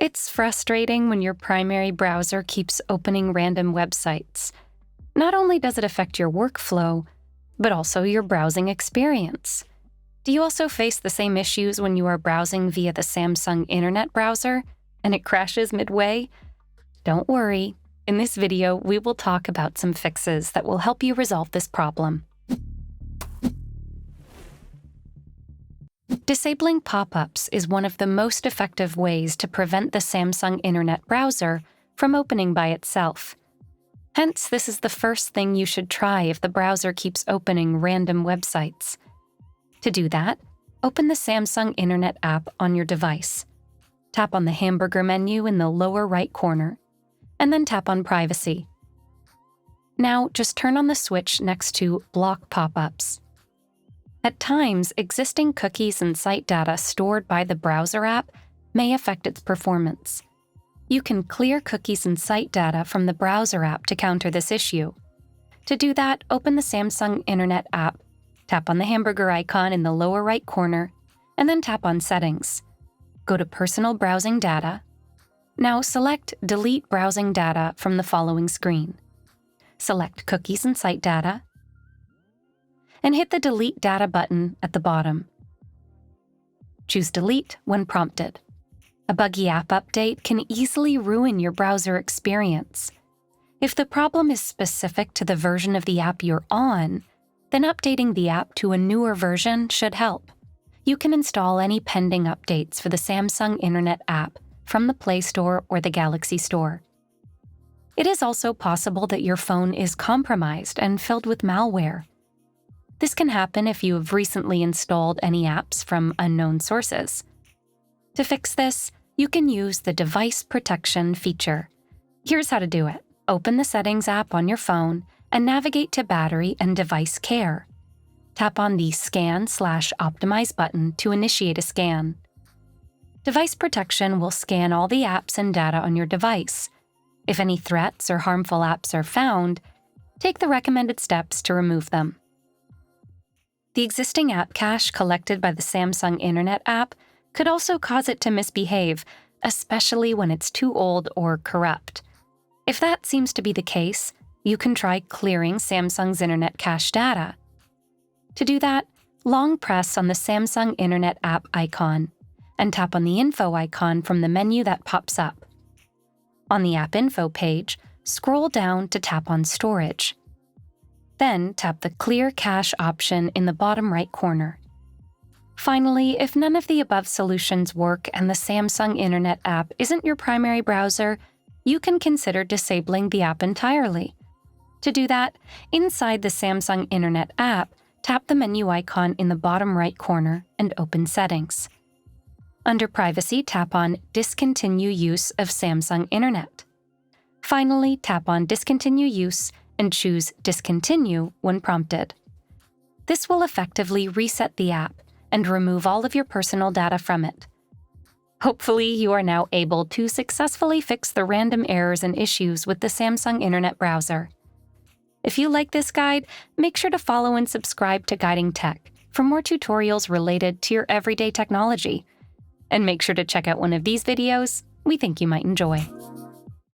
It's frustrating when your primary browser keeps opening random websites. Not only does it affect your workflow, but also your browsing experience. Do you also face the same issues when you are browsing via the Samsung Internet browser and it crashes midway? Don't worry. In this video, we will talk about some fixes that will help you resolve this problem. Disabling pop-ups is one of the most effective ways to prevent the Samsung Internet browser from opening by itself. Hence, this is the first thing you should try if the browser keeps opening random websites. To do that, open the Samsung Internet app on your device. Tap on the hamburger menu in the lower right corner, and then tap on Privacy. Now, just turn on the switch next to Block Pop-ups. At times, existing cookies and site data stored by the browser app may affect its performance. You can clear cookies and site data from the browser app to counter this issue. To do that, open the Samsung Internet app, tap on the hamburger icon in the lower right corner, and then tap on Settings. Go to Personal Browsing Data. Now select Delete Browsing Data from the following screen. Select Cookies and Site Data, and hit the Delete Data button at the bottom. Choose Delete when prompted. A buggy app update can easily ruin your browser experience. If the problem is specific to the version of the app you're on, then updating the app to a newer version should help. You can install any pending updates for the Samsung Internet app from the Play Store or the Galaxy Store. It is also possible that your phone is compromised and filled with malware. This can happen if you have recently installed any apps from unknown sources. To fix this, you can use the Device Protection feature. Here's how to do it. Open the Settings app on your phone and navigate to Battery and Device Care. Tap on the Scan/Optimize button to initiate a scan. Device Protection will scan all the apps and data on your device. If any threats or harmful apps are found, take the recommended steps to remove them. The existing app cache collected by the Samsung Internet app could also cause it to misbehave, especially when it's too old or corrupt. If that seems to be the case, you can try clearing Samsung's Internet cache data. To do that, long press on the Samsung Internet app icon and tap on the Info icon from the menu that pops up. On the App Info page, scroll down to tap on Storage. Then tap the Clear Cache option in the bottom right corner. Finally, if none of the above solutions work and the Samsung Internet app isn't your primary browser, you can consider disabling the app entirely. To do that, inside the Samsung Internet app, tap the menu icon in the bottom right corner and open Settings. Under Privacy, tap on Discontinue Use of Samsung Internet. Finally, tap on Discontinue Use and choose Discontinue when prompted. This will effectively reset the app and remove all of your personal data from it. Hopefully, you are now able to successfully fix the random errors and issues with the Samsung Internet browser. If you like this guide, make sure to follow and subscribe to Guiding Tech for more tutorials related to your everyday technology. And make sure to check out one of these videos we think you might enjoy.